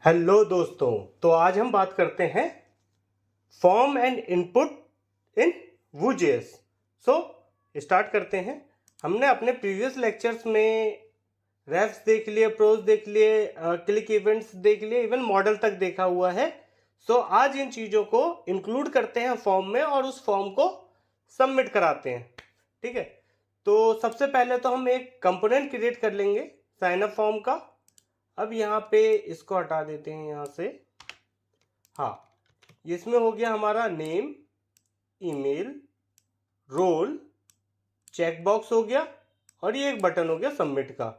Hello दोस्तों, तो आज हम बात करते हैं form and input in Vue.js। So start करते हैं। हमने अपने प्रीवियस लेक्चर्स में रेफ्स देख लिए, प्रोज देख लिए, क्लिक इवेंट्स देख लिए, इवन मॉडल तक देखा हुआ है। सो आज इन चीज़ों को इंक्लूड करते हैं फॉर्म में और उस फॉर्म को सबमिट कराते हैं। ठीक है, तो सबसे पहले तो हम एक कंपोनेंट क्रिएट कर लेंगे साइन अप फॉर्म का। अब यहाँ पे इसको हटा देते हैं यहाँ से। हाँ, इसमें हो गया हमारा नेम, ईमेल, रोल, चेकबॉक्स हो गया और ये एक बटन हो गया सबमिट का।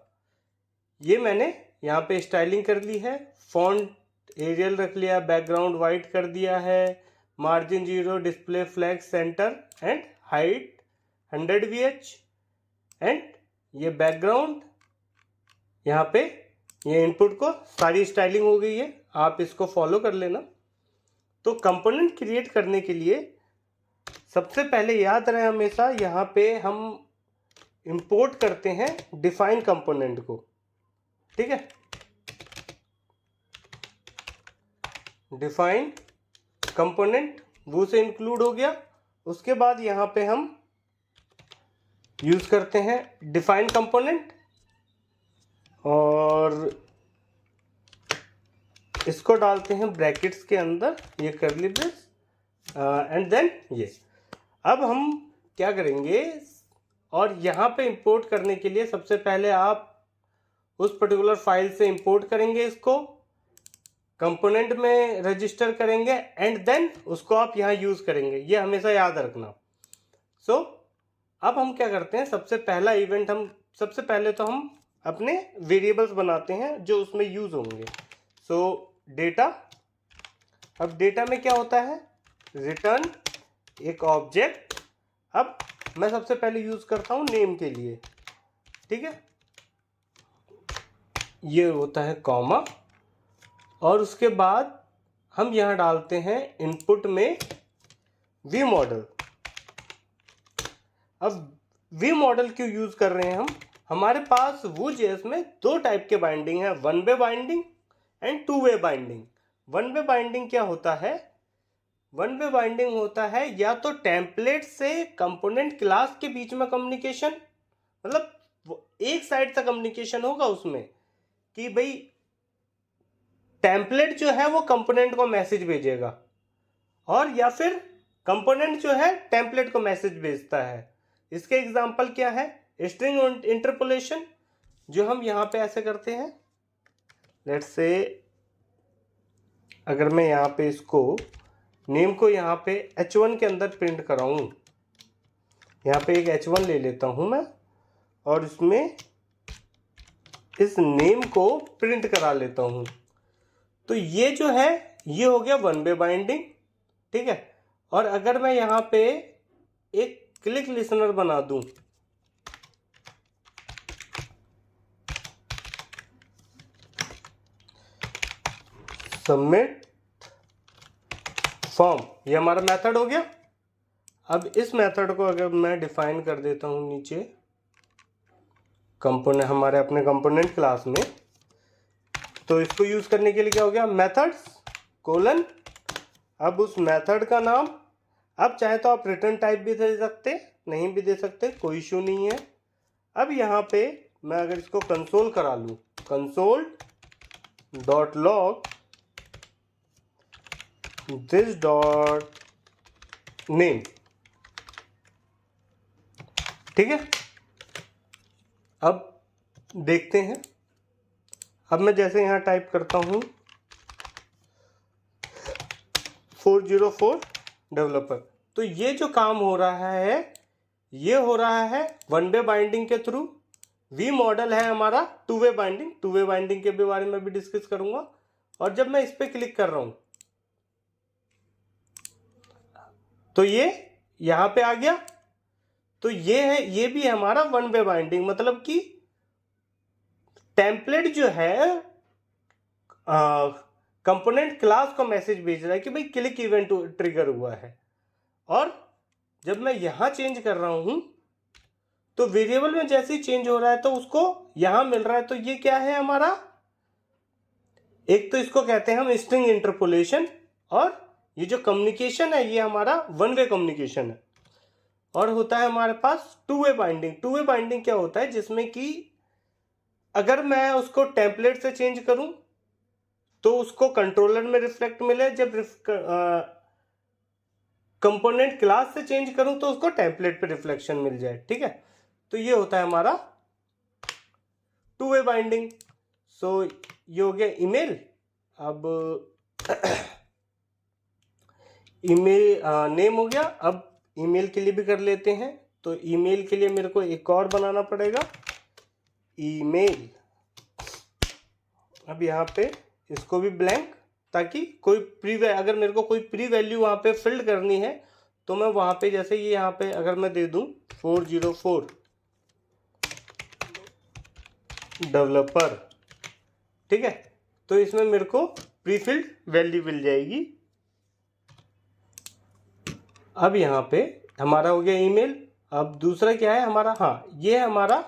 ये मैंने यहाँ पे स्टाइलिंग कर ली है, फॉन्ट एरियल रख लिया, बैकग्राउंड वाइट कर दिया है, margin 0, display flag centre and height 100 VH and ये बैकग्राउंड यहाँ पे ये इनपुट को सारी स्टाइलिंग हो गई है। आप इसको फॉलो कर लेना। तो कंपोनेंट क्रिएट करने के लिए सबसे पहले याद रहे हमेशा यहाँ पे हम इंपोर्ट करते हैं डिफाइन कंपोनेंट को। ठीक है, डिफाइन कंपोनेंट वो से इंक्लूड हो गया। उसके बाद यहाँ पे हम यूज करते हैं डिफाइन कंपोनेंट और इसको डालते हैं ब्रैकेट्स के अंदर, ये कर्ली ब्रेस एंड देन ये। अब हम क्या करेंगे, और यहाँ पे इंपोर्ट करने के लिए सबसे पहले आप उस पर्टिकुलर फाइल से इंपोर्ट करेंगे, इसको कंपोनेंट में रजिस्टर करेंगे एंड देन उसको आप यहाँ यूज करेंगे। ये हमेशा याद रखना। सो अब हम क्या करते हैं, सबसे पहले तो हम अपने वेरिएबल्स बनाते हैं जो उसमें यूज होंगे। सो डेटा, अब डेटा में क्या होता है, रिटर्न एक ऑब्जेक्ट। अब मैं सबसे पहले यूज करता हूं नेम के लिए। ठीक है, ये होता है कॉमा और उसके बाद हम यहां डालते हैं इनपुट में वी मॉडल। अब वी मॉडल क्यों यूज कर रहे हैं हम, हमारे पास Vue.js में दो टाइप के बाइंडिंग है, one way binding and to way binding. One way binding क्या होता है, वन वे बाइंडिंग होता है या तो टेम्पलेट से कंपोनेंट क्लास के बीच में कम्युनिकेशन, मतलब एक साइड से कम्युनिकेशन होगा उसमें कि भाई टेम्पलेट जो है वो कंपोनेंट को मैसेज भेजेगा, और या फिर कंपोनेंट जो है टेम्पलेट को मैसेज भेजता है। इसके एग्जांपल क्या है, स्ट्रिंग इंटरपोलेशन, जो हम यहाँ पे ऐसे करते हैं। लेट्स से अगर मैं यहाँ पे इसको नेम को यहाँ पे H1 के अंदर प्रिंट कराऊं, यहाँ पे एक H1 ले लेता हूँ मैं और इसमें इस नेम को प्रिंट करा लेता हूँ। तो ये जो है ये हो गया वन वे बाइंडिंग। ठीक है, और अगर मैं यहाँ पे एक क्लिक लिसनर बना दूं, सबमिट फॉर्म, ये हमारा मेथड हो गया। अब इस मेथड को अगर मैं डिफाइन कर देता हूं नीचे कंपोनेंट, हमारे अपने कंपोनेंट क्लास में, तो इसको यूज करने के लिए क्या हो गया, मेथड्स कोलन। अब उस मेथड का नाम, अब चाहे तो आप रिटर्न टाइप भी दे सकते, नहीं भी दे सकते, कोई इशू नहीं है। अब यहाँ पे मैं अगर इसको कंसोल करा लूँ, console dot log this dot name. ठीक है, अब देखते हैं। अब मैं जैसे यहाँ टाइप करता हूँ 404 डेवलपर, तो ये जो काम हो रहा है ये हो रहा है वन वे बाइंडिंग के थ्रू। वी मॉडल है हमारा to way binding, two way binding के बारे में भी डिस्कस करूंगा। और जब मैं इस पे क्लिक कर रहा हूं तो ये यहां पे आ गया। तो ये है, ये भी हमारा वन वे बाइंडिंग, मतलब कि टेम्पलेट जो है कंपोनेंट क्लास को मैसेज भेज रहा है कि भाई क्लिक इवेंट ट्रिगर हुआ है। और जब मैं यहां चेंज कर रहा हूं तो वेरिएबल में जैसे ही चेंज हो रहा है तो उसको यहां मिल रहा है। तो ये क्या है हमारा, एक तो इसको कहते हैं हम स्ट्रिंग इंटरपोलेशन, और ये जो कम्युनिकेशन है ये हमारा वन वे कम्युनिकेशन है। और होता है हमारे पास two way binding. Two way binding क्या होता है, जिसमें कि अगर मैं उसको टेम्पलेट से चेंज करूं तो उसको कंट्रोलर में रिफ्लेक्ट मिले, जब कंपोनेंट क्लास से चेंज करूं तो उसको टेम्पलेट पे रिफ्लेक्शन मिल जाए। ठीक है, तो ये होता है हमारा टू वे बाइंडिंग। सो ये हो गया ईमेल। अब ईमेल नेम हो गया। अब ईमेल के लिए भी कर लेते हैं। तो ईमेल के लिए मेरे को एक और बनाना पड़ेगा, ईमेल। अब यहाँ पे इसको भी ब्लैंक, ताकि कोई अगर मेरे को कोई प्री वैल्यू वहाँ पे फिल्ड करनी है तो मैं वहाँ पे, जैसे ये यहाँ पे अगर मैं दे दूँ 404 डेवलपर, ठीक है, तो इसमें मेरे को प्री फिल्ड वैल्यू मिल जाएगी। अब यहाँ पे हमारा हो गया ईमेल। अब दूसरा क्या है हमारा, हाँ ये है हमारा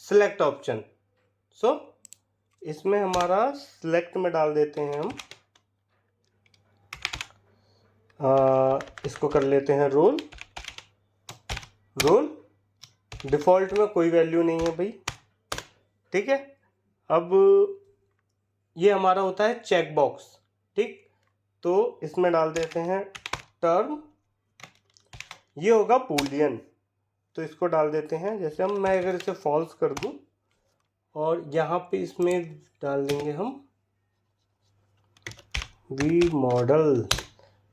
सिलेक्ट ऑप्शन। सो इसमें हमारा सिलेक्ट में डाल देते हैं हम, इसको कर लेते हैं रोल। डिफ़ॉल्ट में कोई वैल्यू नहीं है भाई, ठीक है। अब ये हमारा होता है चेक बॉक्स, ठीक, तो इसमें डाल देते हैं टर्म, ये होगा बूलियन, तो इसको डाल देते हैं। जैसे मैं अगर इसे फॉल्स कर दूं और यहाँ पे इसमें डाल देंगे हम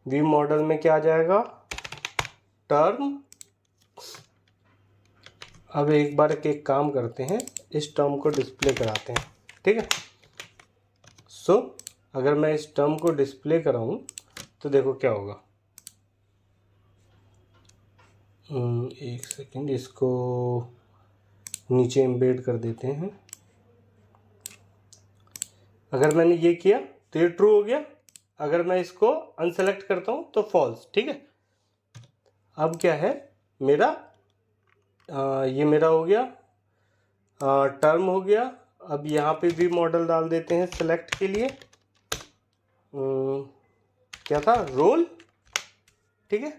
वी मॉडल में क्या आ जाएगा, टर्म। अब एक बार एक काम करते हैं, इस टर्म को डिस्प्ले कराते हैं, ठीक है। सो अगर मैं इस टर्म को डिस्प्ले कराऊं तो देखो क्या होगा। एक सेकंड, इसको नीचे एम्बेड कर देते हैं। अगर मैंने ये किया तो ये ट्रू हो गया, अगर मैं इसको अनसेलेक्ट करता हूं तो फॉल्स, ठीक है। अब क्या है मेरा, ये मेरा हो गया टर्म हो गया। अब यहाँ पे भी मॉडल डाल देते हैं सेलेक्ट के लिए, क्या था, रोल, ठीक है।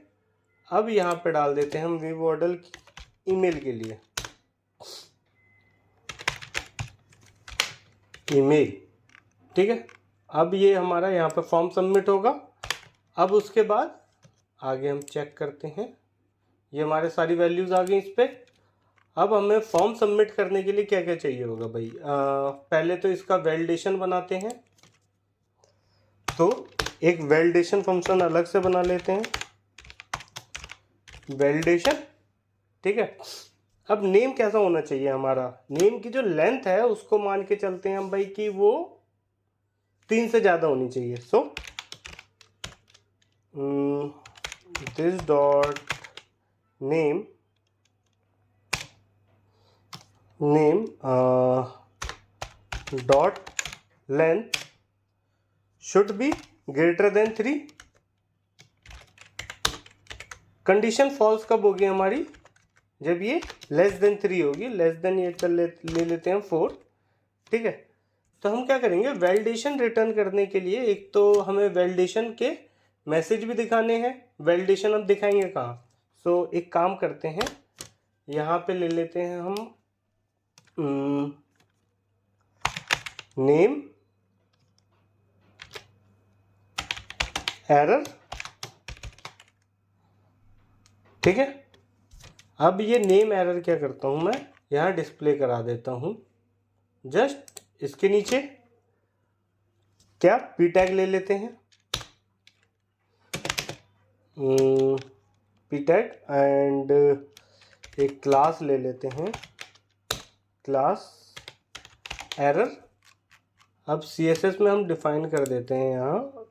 अब यहाँ पे डाल देते हैं हम वी मॉडल ईमेल के लिए, ईमेल, ठीक है। अब ये हमारा यहाँ पे फॉर्म सबमिट होगा। अब उसके बाद आगे हम चेक करते हैं, ये हमारे सारी वैल्यूज़ आ गई इस पर। अब हमें फॉर्म सबमिट करने के लिए क्या क्या चाहिए होगा भाई, पहले तो इसका वैलिडेशन बनाते हैं। तो एक वैलिडेशन फंक्शन अलग से बना लेते हैं, वैलिडेशन, ठीक है। अब नेम कैसा होना चाहिए हमारा, नेम की जो लेंथ है उसको मान के चलते हैं हम भाई कि वो 3 से ज़्यादा होनी चाहिए। So this dot name dot length should be greater than 3। Condition false कब होगी हमारी, जब ये लेस देन 3 होगी। लेस देन ये ले लेते हैं 4, ठीक है। तो हम क्या करेंगे, वैलिडेशन रिटर्न करने के लिए एक तो हमें वैलिडेशन के मैसेज भी दिखाने हैं। वैलिडेशन अब दिखाएंगे कहाँ, सो एक काम करते हैं, यहाँ पे ले लेते हैं हम नेम एरर, ठीक है। अब ये नेम एरर क्या करता हूँ मैं, यहाँ डिस्प्ले करा देता हूँ। जस्ट इसके नीचे क्या पी टैग ले लेते हैं, पी टैग, एंड एक क्लास ले लेते हैं, क्लास एरर। अब CSS में हम डिफाइन कर देते हैं यहाँ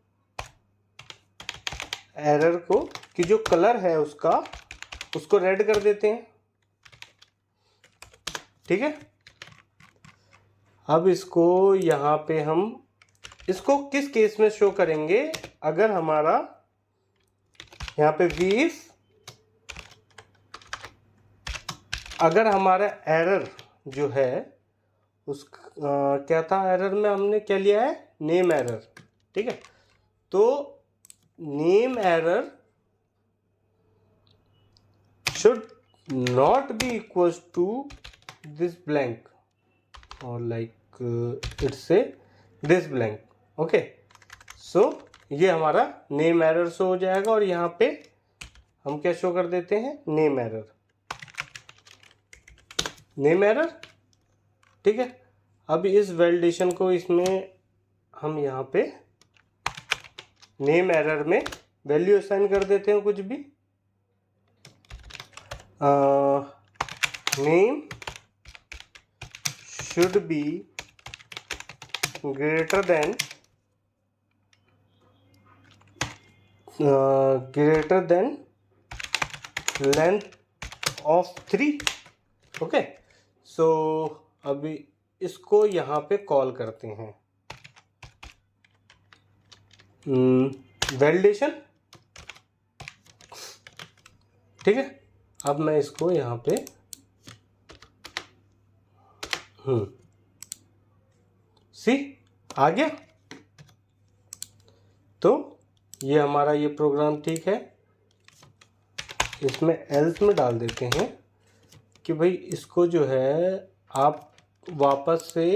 एरर को, कि जो कलर है उसको रेड कर देते हैं, ठीक है। अब इसको यहाँ पे हम इसको किस केस में शो करेंगे, अगर हमारा यहाँ पे वीफ, अगर हमारा एरर जो है उस क्या था, एरर में हमने क्या लिया है, नेम एरर, ठीक है। तो name error should not be equals to this blank or like it's say this blank, okay। so ये हमारा नेम एरर शो हो जाएगा और यहाँ पे हम क्या शो कर देते हैं, नेम एरर, नेम एरर, ठीक है। अब इस वैलिडेशन को इसमें हम यहाँ पे नेम एरर में वैल्यू असाइन कर देते हैं कुछ भी, name should be greater than length of 3, okay. So अभी इसको यहाँ पे कॉल करते हैं वैलिडेशन, ठीक है। अब मैं इसको यहाँ पे सी आ गया। तो ये हमारा ये प्रोग्राम ठीक है। इसमें एल्स में डाल देते हैं कि भाई इसको जो है आप वापस से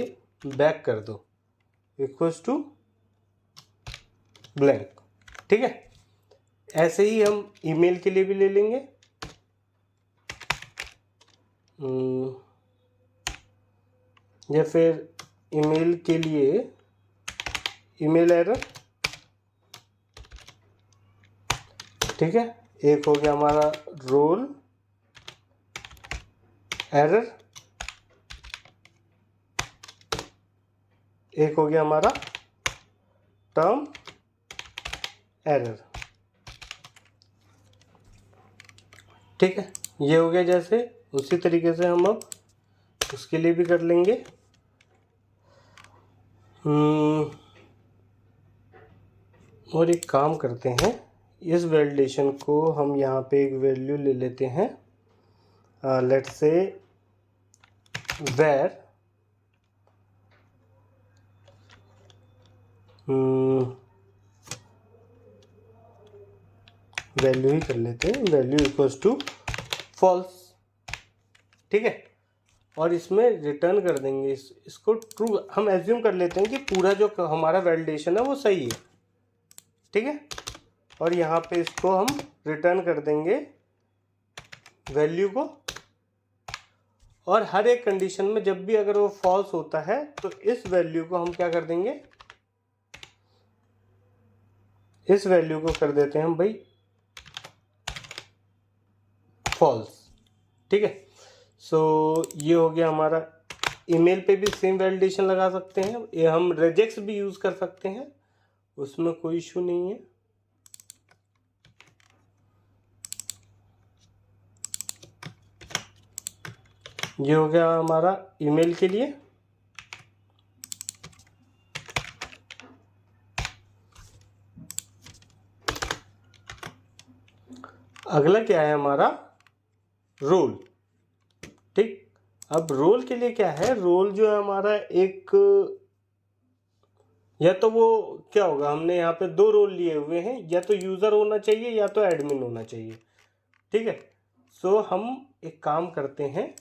बैक कर दो, इक्वल्स टू ब्लैंक, ठीक है। ऐसे ही हम ईमेल के लिए भी ले लेंगे, या फिर ईमेल के लिए ईमेल एरर, ठीक है। एक हो गया हमारा रोल एरर, एक हो गया हमारा टर्म एरर, ठीक है। ये हो गया। जैसे उसी तरीके से हम अब उसके लिए भी कर लेंगे। और एक काम करते हैं, इस वैलिडेशन को हम यहाँ पे एक वैल्यू ले लेते हैं, लेट्स से वेर वैल्यू ही कर लेते हैं, वैल्यू इक्वल्स टू फॉल्स, ठीक है। और इसमें रिटर्न कर देंगे इसको ट्रू। हम एज्यूम कर लेते हैं कि पूरा जो हमारा वैलिडेशन है वो सही है, ठीक है। और यहाँ पे इसको हम रिटर्न कर देंगे वैल्यू को। और हर एक कंडीशन में जब भी अगर वो फॉल्स होता है तो इस वैल्यू को हम क्या कर देंगे, इस वैल्यू को कर देते हैं हम भाई फॉल्स, ठीक है। सो ये हो गया हमारा। ईमेल पे भी सेम वैलिडेशन लगा सकते हैं, ये हम रेजेक्स भी यूज कर सकते हैं, उसमें कोई इशू नहीं है। ये हो गया हमारा ईमेल के लिए। अगला क्या है हमारा, रोल, ठीक। अब रोल के लिए क्या है, रोल जो है हमारा एक, या तो वो क्या होगा, हमने यहाँ पे दो रोल लिए हुए हैं, या तो यूज़र होना चाहिए या तो एडमिन होना चाहिए, ठीक है। सो हम एक काम करते हैं,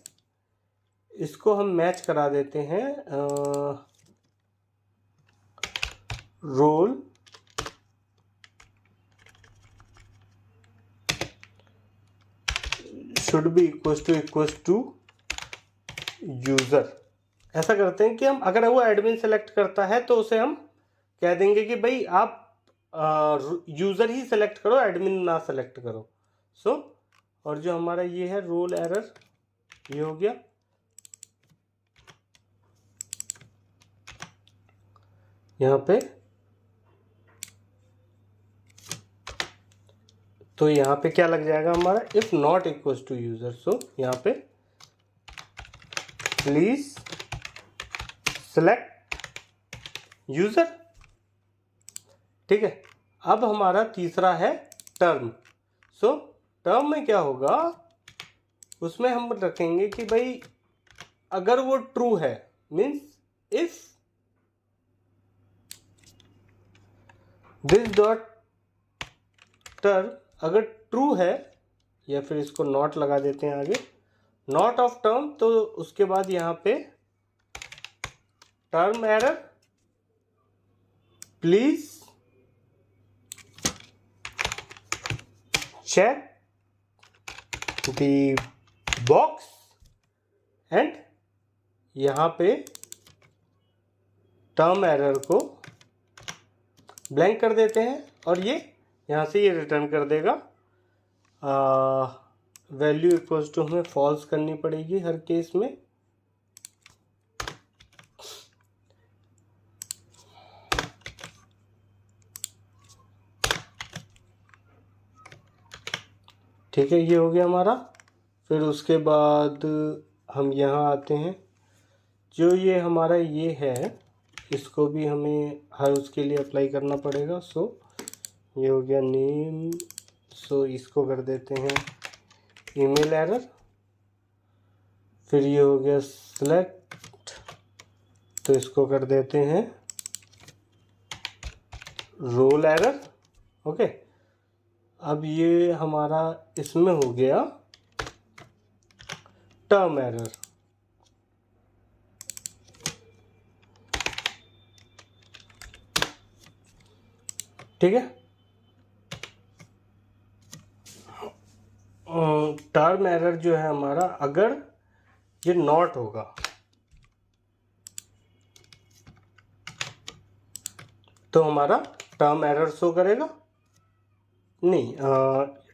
इसको हम मैच करा देते हैं role should be equals to user. ऐसा करते हैं कि हम अगर वो एडमिन सेलेक्ट करता है तो उसे हम कह देंगे कि भाई आप यूज़र ही सेलेक्ट करो, एडमिन ना सेलेक्ट करो। सो और जो हमारा ये है रोल एरर, ये हो गया। यहाँ पे तो यहाँ पे क्या लग जाएगा हमारा, if not equals to user. So यहाँ पे प्लीज सेलेक्ट यूज़र, ठीक है। अब हमारा तीसरा है टर्म। सो टर्म में क्या होगा, उसमें हम रखेंगे कि भाई अगर वो ट्रू है, means if this dot term अगर ट्रू है, या फिर इसको नॉट लगा देते हैं आगे, नॉट ऑफ टर्म, तो उसके बाद यहाँ पे term error, please check the box, and यहाँ पे टर्म एरर को ब्लैंक कर देते हैं, और ये यहाँ से ये रिटर्न कर देगा। वैल्यू इक्वल्स टू हमें फॉल्स करनी पड़ेगी हर केस में। ठीक है, ये हो गया हमारा। फिर उसके बाद हम यहाँ आते हैं, जो ये हमारा ये है, इसको भी हमें हर उसके लिए अप्लाई करना पड़ेगा। सो ये हो गया नेम, सो इसको कर देते हैं ईमेल एरर। फिर ये हो गया सिलेक्ट, तो इसको कर देते हैं रोल एरर। ओके, अब ये हमारा इसमें हो गया टर्म एरर। ठीक है, टर्म एरर जो है हमारा, अगर ये नॉट होगा तो हमारा टर्म एरर शो करेगा। नहीं,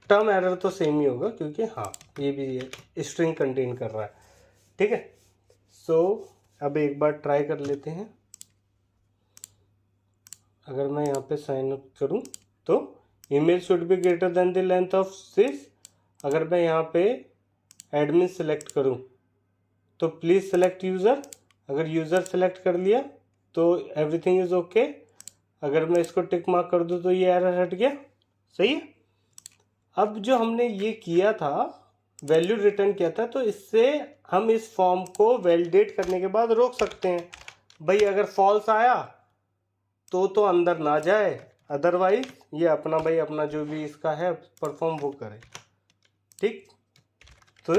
टर्म एरर तो सेम ही होगा, क्योंकि हाँ ये भी स्ट्रिंग कंटेन कर रहा है। ठीक है, सो अब एक बार ट्राई कर लेते हैं। अगर मैं यहाँ पे साइन अप करूँ तो email should be greater then the length of this. अगर मैं यहाँ पे एडमिन सेलेक्ट करूँ तो प्लीज़ सेलेक्ट यूज़र। अगर यूज़र सेलेक्ट कर लिया तो एवरीथिंग इज़ ओके। अगर मैं इसको टिक मार्क कर दूँ तो ये एरर हट गया। सही है। अब जो हमने ये किया था, वैल्यू रिटर्न किया था, तो इससे हम इस फॉर्म को वैलिडेट करने के बाद रोक सकते हैं। भाई अगर फॉल्स आया तो अंदर ना जाए, अदरवाइज ये अपना भाई अपना जो भी इसका है परफॉर्म वो करे। ठीक, तो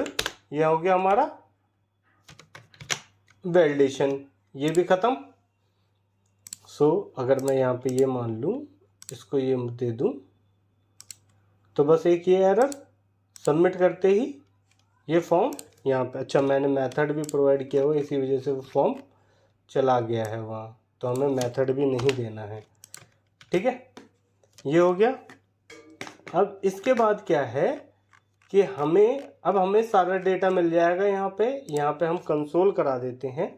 ये हो गया हमारा वैलिडेशन, ये भी ख़त्म। सो अगर मैं यहाँ पे ये मान लूँ, इसको ये दे दूँ, तो बस एक ये एरर सबमिट करते ही ये फॉर्म यहाँ पे, अच्छा मैंने मेथड भी प्रोवाइड किया हुआ, इसी वजह से वो फॉर्म चला गया है वहाँ, तो हमें मेथड भी नहीं देना है। ठीक है, ये हो गया। अब इसके बाद क्या है कि हमें सारा डेटा मिल जाएगा। यहाँ पे हम कंसोल करा देते हैं,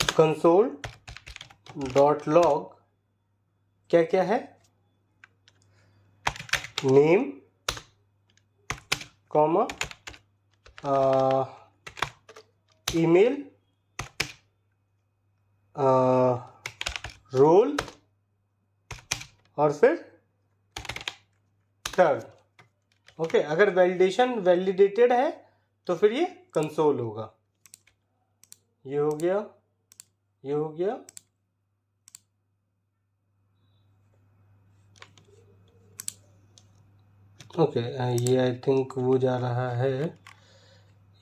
कंसोल डॉट लॉग क्या क्या है, नेम कॉमा ईमेल, रोल और फिर टर्म। ओके, अगर वैलिडेटेड है तो फिर ये कंसोल होगा। ये हो गया, ये हो गया। ओके, ये आई थिंक वो जा रहा है,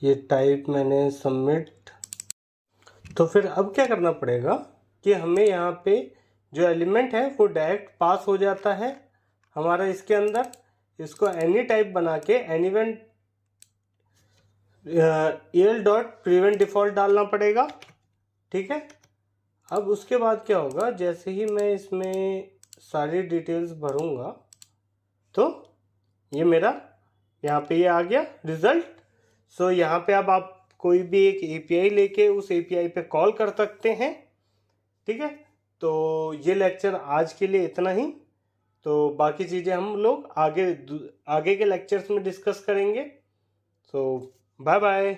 ये टाइप मैंने सबमिट। तो फिर अब क्या करना पड़ेगा कि हमें यहाँ पे जो एलिमेंट है वो डायरेक्ट पास हो जाता है हमारा इसके अंदर। इसको एनी टाइप बना के एनीवेंट EL डॉट प्रिवेंट डिफॉल्ट डालना पड़ेगा। ठीक है, अब उसके बाद क्या होगा, जैसे ही मैं इसमें सारी डिटेल्स भरूंगा तो ये मेरा यहाँ पे ये आ गया रिजल्ट। सो यहाँ पे अब आप कोई भी एक API लेके उस API पे कॉल कर सकते हैं। ठीक है, तो ये लेक्चर आज के लिए इतना ही। तो बाकी चीज़ें हम लोग आगे के लेक्चर्स में डिस्कस करेंगे। सो बाय बाय।